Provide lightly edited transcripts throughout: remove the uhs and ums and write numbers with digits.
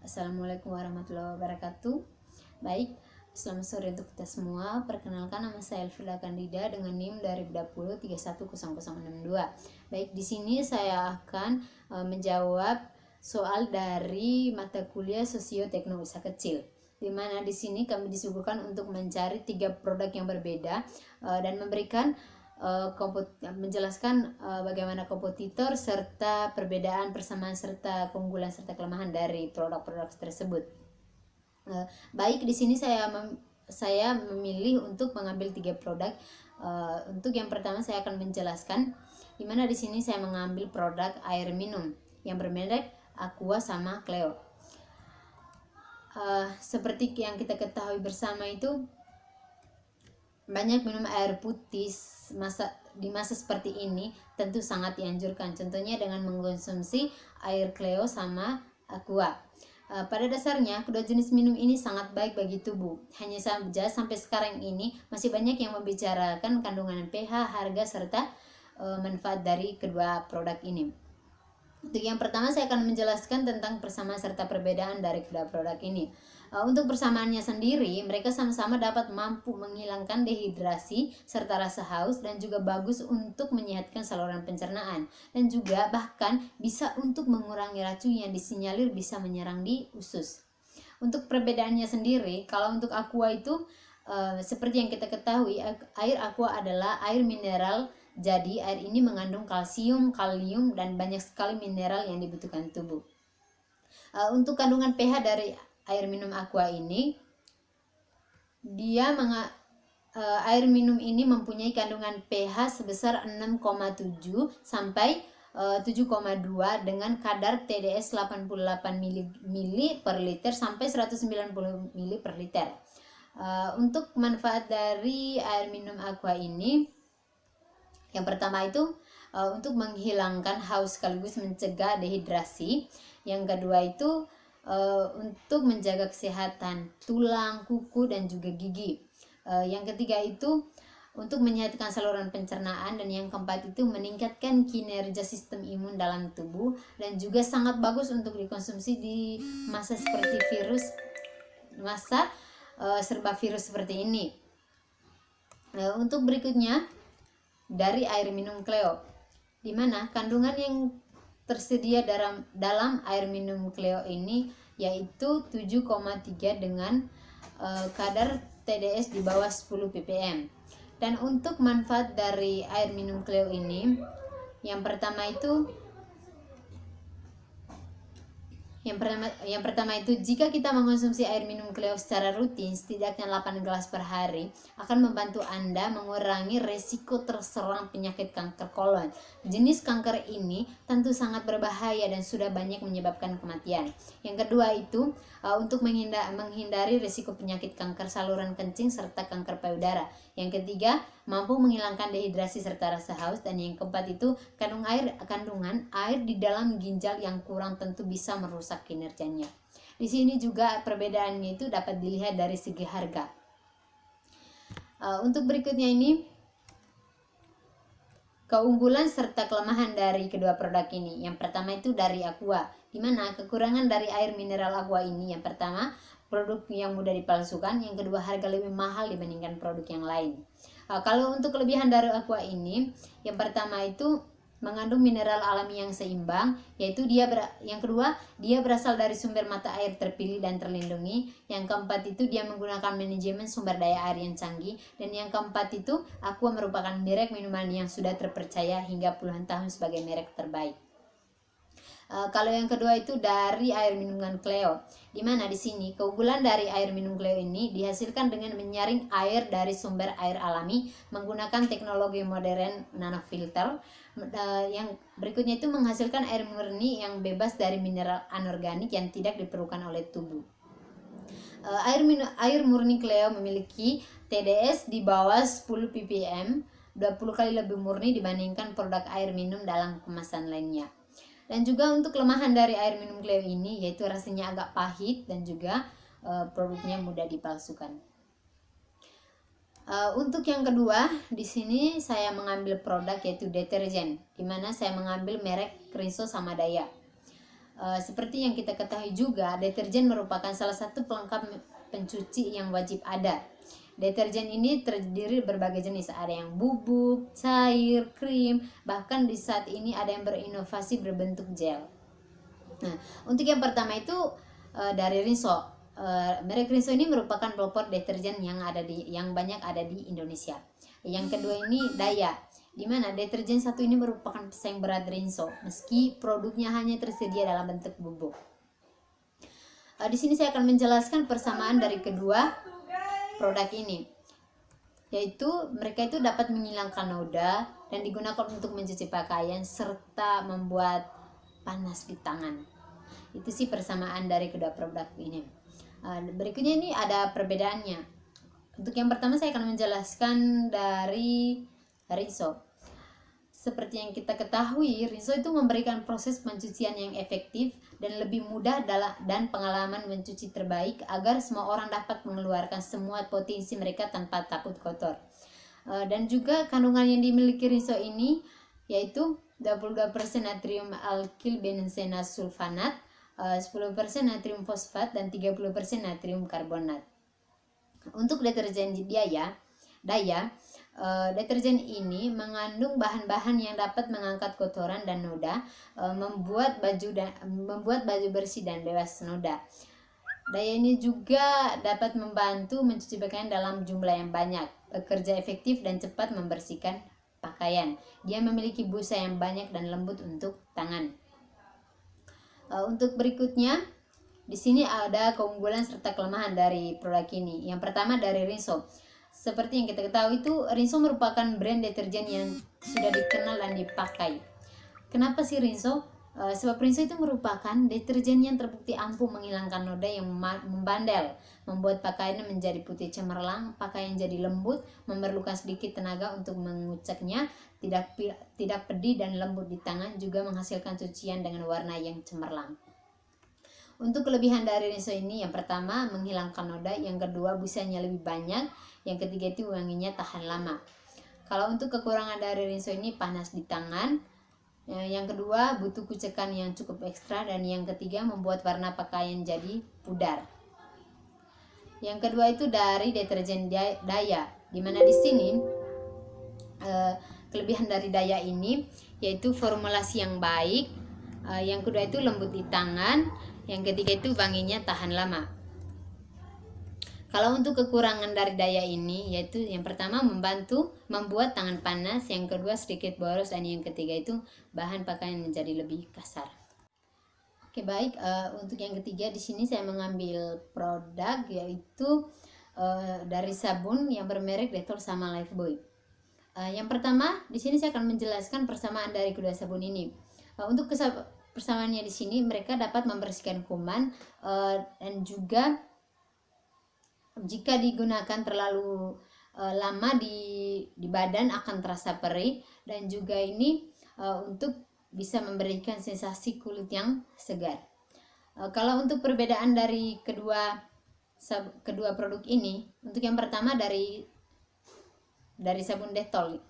Assalamualaikum warahmatullahi wabarakatuh. Baik, selamat sore untuk kita semua. Perkenalkan, nama saya Elvira Candida dengan NIM dari Bdapulu 310062. Baik, di sini saya akan menjawab soal dari mata kuliah Sosiotekno Usaha Kecil, di mana di sini kami disuguhkan untuk mencari 3 produk yang berbeda dan memberikan menjelaskan bagaimana kompetitor serta perbedaan, persamaan serta keunggulan serta kelemahan dari produk-produk tersebut. Baik, di sini saya memilih untuk mengambil 3 produk. Untuk yang pertama saya akan menjelaskan, di mana di sini saya mengambil produk air minum yang bermerek Aqua sama Cleo. Seperti yang kita ketahui bersama itu, banyak minum air putih di masa seperti ini tentu sangat dianjurkan, contohnya dengan mengkonsumsi air Cleo sama Aqua. Pada dasarnya kedua jenis minum ini sangat baik bagi tubuh, hanya saja sampai sekarang ini masih banyak yang membicarakan kandungan pH, harga, serta manfaat dari kedua produk ini. Untuk yang pertama saya akan menjelaskan tentang persamaan serta perbedaan dari kedua produk ini. Untuk persamaannya sendiri, mereka sama-sama dapat mampu menghilangkan dehidrasi serta rasa haus dan juga bagus untuk menyehatkan saluran pencernaan, dan juga bahkan bisa untuk mengurangi racun yang disinyalir bisa menyerang di usus. Untuk perbedaannya sendiri, kalau untuk Aqua itu seperti yang kita ketahui, air Aqua adalah air mineral. Jadi air ini mengandung kalsium, kalium, dan banyak sekali mineral yang dibutuhkan tubuh. Untuk kandungan pH dari air minum Aqua ini, air minum ini mempunyai kandungan pH sebesar 6,7 sampai 7,2 dengan kadar TDS 88 ml per liter sampai 190 ml per liter. Untuk manfaat dari air minum Aqua ini, yang pertama itu untuk menghilangkan haus sekaligus mencegah dehidrasi. Yang kedua itu untuk menjaga kesehatan tulang, kuku, dan juga gigi. Yang ketiga itu untuk menyehatkan saluran pencernaan, dan yang keempat itu meningkatkan kinerja sistem imun dalam tubuh, dan juga sangat bagus untuk dikonsumsi di masa seperti serba virus seperti ini. Untuk berikutnya dari air minum Cleo, di mana kandungan yang tersedia dalam air minum Cleo ini yaitu 7,3 dengan kadar TDS di bawah 10 ppm. Dan untuk manfaat dari air minum Cleo ini, yang pertama itu jika kita mengkonsumsi air minum Cleo secara rutin setidaknya 8 gelas per hari akan membantu Anda mengurangi resiko terserang penyakit kanker kolon. Jenis kanker ini tentu sangat berbahaya dan sudah banyak menyebabkan kematian. Yang kedua itu untuk menghindari resiko penyakit kanker saluran kencing serta kanker payudara. Yang ketiga, mampu menghilangkan dehidrasi serta rasa haus, dan yang keempat itu kandungan air di dalam ginjal yang kurang tentu bisa merusak kinerjanya. Di sini juga perbedaannya itu dapat dilihat dari segi harga. Untuk berikutnya ini keunggulan serta kelemahan dari kedua produk ini. Yang pertama itu dari Aqua, di mana kekurangan dari air mineral Aqua ini, yang pertama produk yang mudah dipalsukan, yang kedua harga lebih mahal dibandingkan produk yang lain. Kalau untuk kelebihan dari Aqua ini, yang pertama itu mengandung mineral alami yang seimbang, yaitu yang kedua dia berasal dari sumber mata air terpilih dan terlindungi, yang keempat itu dia menggunakan manajemen sumber daya air yang canggih, dan yang keempat itu Aqua merupakan merek minuman yang sudah terpercaya hingga puluhan tahun sebagai merek terbaik. Kalau yang kedua itu dari air minuman Cleo, di mana di sini keunggulan dari air minum Cleo ini dihasilkan dengan menyaring air dari sumber air alami menggunakan teknologi modern nanofilter. Yang berikutnya itu menghasilkan air murni yang bebas dari mineral anorganik yang tidak diperlukan oleh tubuh. Air murni Cleo memiliki TDS di bawah 10 ppm, 20 kali lebih murni dibandingkan produk air minum dalam kemasan lainnya. Dan juga untuk kelemahan dari air minum Cleo ini yaitu rasanya agak pahit dan juga produknya mudah dipalsukan. Untuk yang kedua, di sini saya mengambil produk yaitu deterjen, di mana saya mengambil merek Rinso sama Daya. Seperti yang kita ketahui juga, deterjen merupakan salah satu pelengkap pencuci yang wajib ada. Deterjen ini terdiri berbagai jenis, ada yang bubuk, cair, krim, bahkan di saat ini ada yang berinovasi berbentuk gel. Nah, untuk yang pertama itu dari Rinso. Merek Rinso ini merupakan pelopor deterjen yang banyak ada di Indonesia. Yang kedua ini Daya, di mana deterjen satu ini merupakan pesaing berat Rinso, meski produknya hanya tersedia dalam bentuk bubuk. Di sini saya akan menjelaskan persamaan dari kedua produk ini, yaitu mereka itu dapat menghilangkan noda dan digunakan untuk mencuci pakaian serta membuat panas di tangan. Itu sih persamaan dari kedua produk ini. Berikutnya ini ada perbedaannya. Untuk yang pertama saya akan menjelaskan dari Rinso. Seperti yang kita ketahui, Rinso itu memberikan proses pencucian yang efektif dan lebih mudah dan pengalaman mencuci terbaik agar semua orang dapat mengeluarkan semua potensi mereka tanpa takut kotor. Dan juga kandungan yang dimiliki Rinso ini yaitu 22% natrium alkil benzena sulfanat, 10% natrium fosfat, dan 30% natrium karbonat. Untuk deterjen Daya, deterjen ini mengandung bahan-bahan yang dapat mengangkat kotoran dan noda, membuat baju bersih dan bebas noda. Daya ini juga dapat membantu mencuci pakaian dalam jumlah yang banyak, bekerja efektif dan cepat membersihkan pakaian. Dia memiliki busa yang banyak dan lembut untuk tangan. Untuk berikutnya, di sini ada keunggulan serta kelemahan dari produk ini. Yang pertama dari Rinso. Seperti yang kita ketahui itu, Rinso merupakan brand deterjen yang sudah dikenal dan dipakai. Kenapa sih Rinso? Sebab Rinso itu merupakan deterjen yang terbukti ampuh menghilangkan noda yang membandel, membuat pakaian menjadi putih cemerlang, pakaian jadi lembut, memerlukan sedikit tenaga untuk menguceknya, tidak pedih dan lembut di tangan, juga menghasilkan cucian dengan warna yang cemerlang. Untuk kelebihan dari Rinso ini, yang pertama menghilangkan noda, yang kedua busanya lebih banyak, yang ketiga itu wanginya tahan lama. Kalau untuk kekurangan dari Rinso ini, panas di tangan, yang kedua butuh kucekan yang cukup ekstra, dan yang ketiga membuat warna pakaian jadi pudar. Yang kedua itu dari deterjen Daya, dimana di sini kelebihan dari Daya ini yaitu formulasi yang baik, yang kedua itu lembut di tangan, yang ketiga itu wanginya tahan lama. Kalau untuk kekurangan dari Daya ini, yaitu yang pertama membuat tangan panas, yang kedua sedikit boros, dan yang ketiga itu bahan pakaian menjadi lebih kasar. Oke, baik. Untuk yang ketiga di sini saya mengambil produk yaitu dari sabun yang bermerek Dettol sama Lifebuoy. Yang pertama di sini saya akan menjelaskan persamaan dari kedua sabun ini. Untuk persamaannya di sini, mereka dapat membersihkan kuman dan juga jika digunakan terlalu lama di badan akan terasa perih, dan juga ini untuk bisa memberikan sensasi kulit yang segar. Kalau untuk perbedaan dari kedua produk ini, untuk yang pertama dari sabun Dettol,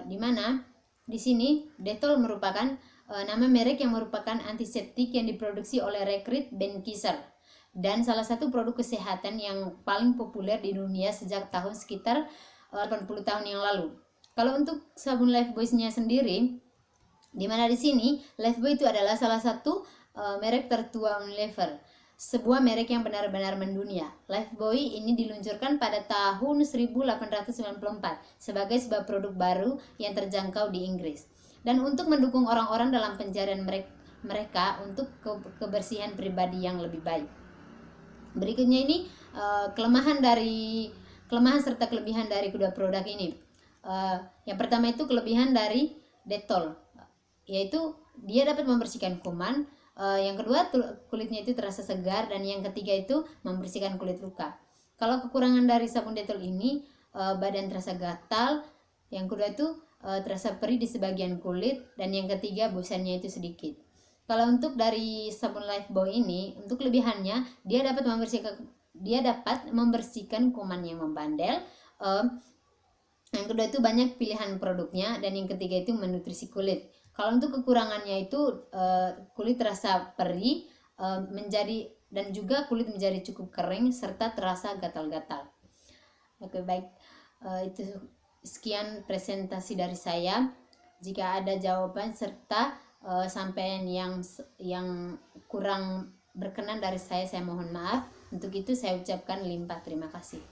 di mana di sini Dettol merupakan nama merek yang merupakan antiseptik yang diproduksi oleh Reckitt Benckiser dan salah satu produk kesehatan yang paling populer di dunia sejak tahun sekitar 80 tahun yang lalu. Kalau untuk sabun Lifebuoy-nya sendiri, di mana di sini Lifebuoy itu adalah salah satu merek tertua Unilever, sebuah merek yang benar-benar mendunia. Lifebuoy ini diluncurkan pada tahun 1894 sebagai sebuah produk baru yang terjangkau di Inggris, dan untuk mendukung orang-orang dalam pencarian mereka untuk kebersihan pribadi yang lebih baik. Berikutnya ini kelemahan serta kelebihan dari kedua produk ini. Yang pertama itu kelebihan dari Dettol, yaitu dia dapat membersihkan kuman, yang kedua kulitnya itu terasa segar, dan yang ketiga itu membersihkan kulit luka. Kalau kekurangan dari sabun Dettol ini, badan terasa gatal, yang kedua itu terasa perih di sebagian kulit, dan yang ketiga bosannya itu sedikit. Kalau untuk dari sabun Lifebuoy ini, untuk kelebihannya dia dapat membersihkan kuman yang membandel, yang kedua itu banyak pilihan produknya, dan yang ketiga itu menutrisi kulit. Kalau untuk kekurangannya itu kulit terasa perih, menjadi dan juga kulit menjadi cukup kering serta terasa gatal-gatal. Oke, baik. Itu sekian presentasi dari saya. Jika ada jawaban serta sampaian yang kurang berkenan dari saya mohon maaf. Untuk itu saya ucapkan limpah terima kasih.